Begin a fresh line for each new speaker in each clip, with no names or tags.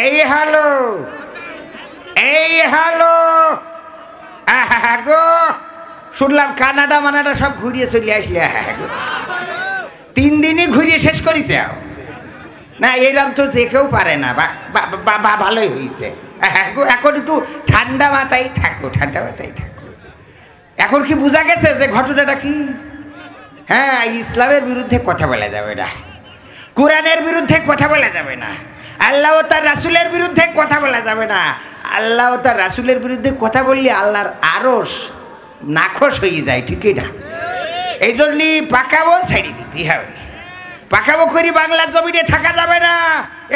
এই হ্যালো, এই হ্যালো, গো শুনলাম কানাডা মানাডা সব ঘুরিয়ে চলে আসলে। 3 দিনই ঘুরিয়ে শেষ করেছে। না এইরকম তো যে কেউ পারে না। বা ভালোই হয়েছে। এখন একটু ঠান্ডা মাথায় থাকো, ঠান্ডা মাথায় থাকো। এখন কি বোঝা গেছে যে ঘটনাটা কি? হ্যাঁ, ইসলামের বিরুদ্ধে কথা বলা যাবে না, কোরআনের বিরুদ্ধে কথা বলা যাবে না, আল্লাহ ও তার রাসূলের বিরুদ্ধে কথা বলা যাবে না। আল্লাহ ও তার রাসূলের বিরুদ্ধে কথা বললে আল্লাহর আরশ নাখোশ হয়ে যায়, ঠিকই না? এই জন্যই পাকাবো ছেড়ে দিতে হবে। পাকাবো করি বাংলার জমিনে থাকা যাবে না।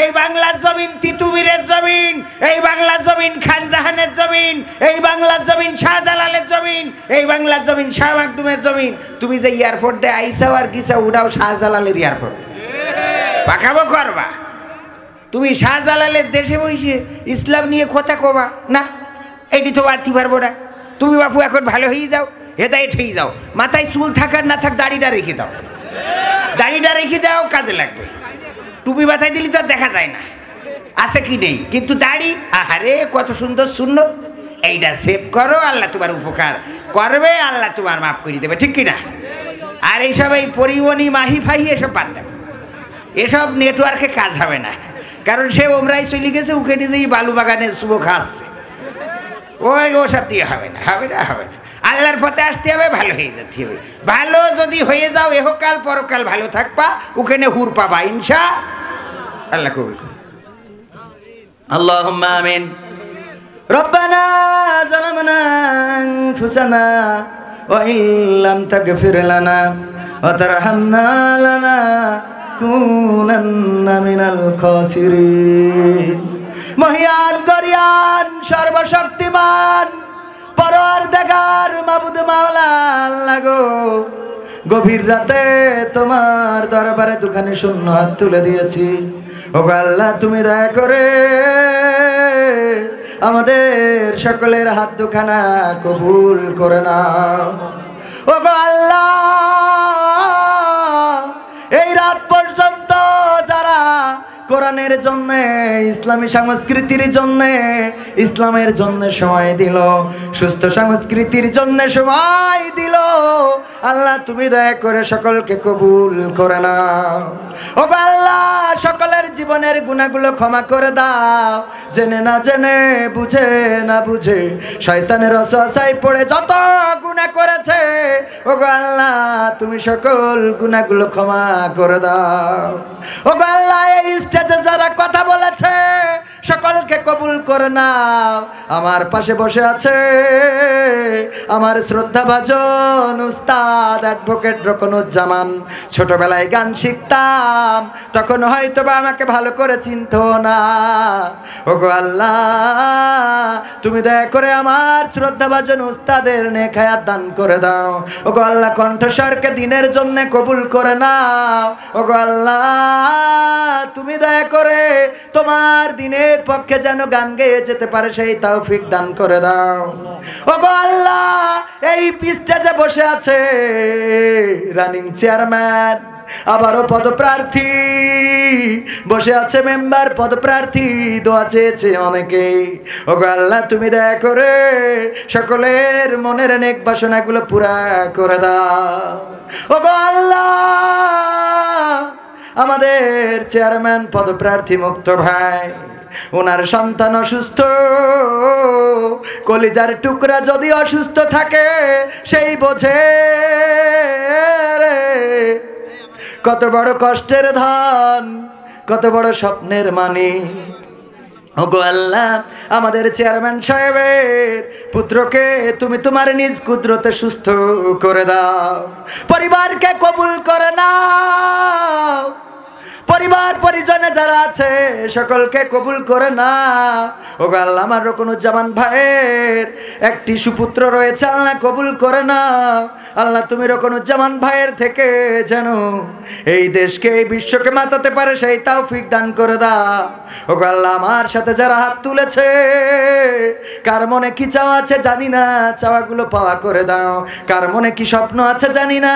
এই বাংলার জমিন তিতুমিরের জমিন, এই বাংলার জমিন খানজাহানের জমিন, এই বাংলার জমিন শাহজালালের জমিন, এই বাংলার জমিন শাহ মাকদুমের জমিন। তুমি যে এয়ারপোর্ট দিয়ে আইসাও আর কিসা ওটাও শাহজালালের এয়ারপোর্ট। পাকাবো করবা। তুমি শাহজালালের দেশে বসে ইসলাম নিয়ে কথা কবা না, এটি তো বাড়তে পারবো না। তুমি বাপু এখন ভালো হয়ে যাও, হেদায়েত হয়ে যাও। মাথায় চুল থাকার না থাক দাড়িটা রেখে দাও, দাড়িটা রেখে দাও, কাজে লাগবে। টুপি মাথায় দিলে তো আর দেখা যায় না আছে কি নেই, কিন্তু দাড়ি আহারে কত সুন্দর সুন্নত। এইটা সেভ করো, আল্লাহ তোমার উপকার করবে, আল্লাহ তোমার মাফ করে দেবে, ঠিক কিনা? আর এইসব এই পরিমণি মাহি ফাহি এসব বাদ দেবে, এসব নেটওয়ার্কে কাজ হবে না। কারণ সে ওমরাই চলে গেছে, উঠে নিজেই বালু বাগানে শুভ খাচ্ছে। ওসব দিয়ে হবে না, হবে না, হবে না। আল্লাহর পথে আসতে হবে, ভালো হয়ে যেতে হবে। ভালো যদি হয়ে যাও এহকাল পরকাল ভালো থাকবা, ওখানে হুর পাবা ইনশা আল্লাহ। কবুল করুন, আল্লাহুম্মা আমিন। রব্বানা যালামনা আনফুসানা ওয়া ইল্লাম তাগফির লানা ওয়া তারহামনা লানাকুনান্না মিনাল খাসিরিন। মহিয়ান গরিয়ান সর্বশক্তিমান পরওয়ারদিগার মাবুদ মাওলা আল্লাহ গো, গভীর রাতে তোমার দরবারে দুখানি শূন্য হাত তুলে দিয়েছি। ওগো আল্লাহ, তুমি দয়া করে আমাদের সকলের হাত দুখানা কবুল করে নাও। ওগো আল্লাহ, এই রাত পর্যন্ত যারা কোরআনের জন্য, ইসলামী সংস্কৃতির জন্য, ইসলামের জন্য সময় দিল, সুস্থ সংস্কৃতির জন্য সময় দিল, আল্লাহ তুমি দয়া করে সকলকে কবুল করে নাও। ও আল্লাহ, সকলের জীবনের গুনাহগুলো ক্ষমা করে দাও। জেনে না জেনে, বুঝে না বুঝে শয়তানের ওয়াসওয়াসায় পড়ে যত গুনাহ করেছে, ও আল্লাহ তুমি সকল গুনাহগুলো ক্ষমা করে দাও। ও আল্লাহ, এই স্টেজে যারা কথা বলেছে সকলকে কবুল করে নাও। আমার পাশে বসে আছে আমার শ্রদ্ধাভাজন উস্তাদ অ্যাডভোকেট রকনুজ্জামান। ছোটবেলায় গান শিখতাম, তখন হয়তো বা আমাকে ভালো করে চিনতো না। ওগো আল্লাহ, তুমি দয়া করে আমার শ্রদ্ধাভাজন উস্তাদের নেক হায়াত দান করে দাও। ওগো আল্লাহ, কণ্ঠস্বরকে দিনের জন্য কবুল করে নাও। ওগো আল্লাহ, তুমি দয়া করে তোমার দিনের পক্ষে যেন গান গেয়ে যেতে পারে সেই তৌফিক দান করে দাও। ওগো আল্লাহ, এই স্টেজে বসে আছে রানিং চেয়ারম্যান, আবারও পদপ্রার্থী বসে আছে, মেম্বার পদপ্রার্থী, দোয়া চেয়েছে অনেকে। ওগো আল্লাহ, তুমি দয়া করে সকলের মনের নেক বাসনাগুলো পুরা করে দাও। ওগো আল্লাহ, আমাদের চেয়ারম্যান পদপ্রার্থী মুক্ত ভাই, ওনার সন্তান অসুস্থ, কলিজার টুকরা যদি অসুস্থ থাকে সেই বোঝে রে কত বড় কষ্টের ধন, কত বড় স্বপ্নের মানিক। ওগো আল্লাহ, আমাদের চেয়ারম্যান সাহেবের পুত্রকে তুমি তোমার নিজ কুদরতে সুস্থ করে দাও। পরিবারকে কবুল করে নাও, পরিবার পরিজনে যারা আছে সকলকে কবুল করে না। ওগো আল্লাহ, আমার রকনুজ্জামান ভাইয়ের একটি সুপুত্র রয়েছে, আল্লাহ কবুল করে না। আল্লাহ, তুমি রকনুজ্জামান ভাইয়ের থেকে যেন এই দেশকে, এই বিশ্বকে মাতাতে পারে সেই তৌফিক দান করে দাও। ওগো আল্লাহ, আমার সাথে যারা হাত তুলেছে কার মনে কি চাওয়া আছে জানি না, চাওয়াগুলো পাওয়া করে দাও। কার মনে কি স্বপ্ন আছে জানি না,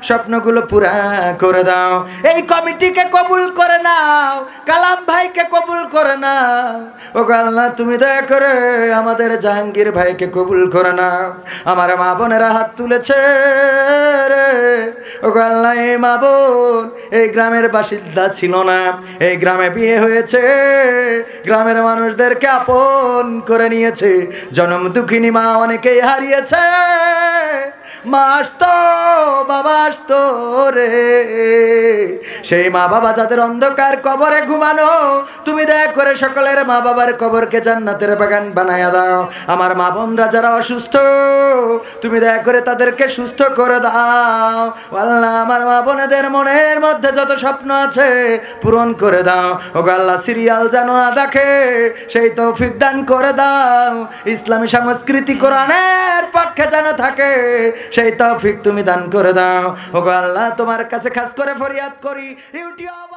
স্বপ্নগুলো পুরা করে দাও। এই কমিটিকে কবুল করে নাও, কালাম ভাইকে কবুল
করে না। ও আল্লাহ তুমি দয়া করে আমাদের জাহাঙ্গীর ভাইকে কবুল করে নাও। আমার মা বোনেরা হাত তুলেছে রে। ও আল্লাহ এই মা বোন এই গ্রামের বাসিন্দা ছিল না, এই গ্রামে বিয়ে হয়েছে, গ্রামের মানুষদেরকে আপন করে নিয়েছে। জনম দুঃখিনী মা অনেকেই হারিয়েছে। মা আসতো, বাবা আসতো রে। সেই মা বাবা যাদের অন্ধকার কবরে ঘুমানো, তুমি দয়া করে সকলের মা বাবার কবরকে জান্নাতের বাগান বানায়া দাও। আমার মা বোনরা যারা অসুস্থ, তুমি দয়া করে তাদেরকে সুস্থ করে দাও। আল্লাহ আমার মা বোনেদের মনের মধ্যে যত স্বপ্ন আছে পূরণ করে দাও। ও আল্লাহ সিরিয়াল যেন না দেখে সেই তৌফিক দান করে দাও। ইসলামী সংস্কৃতি কোরআনের পক্ষে যেন থাকে সেই তৌফিক তুমি দান করে দাও। ও আল্লাহ তোমার কাছে খাস করে ফরিয়াদ করি, ইউটিউব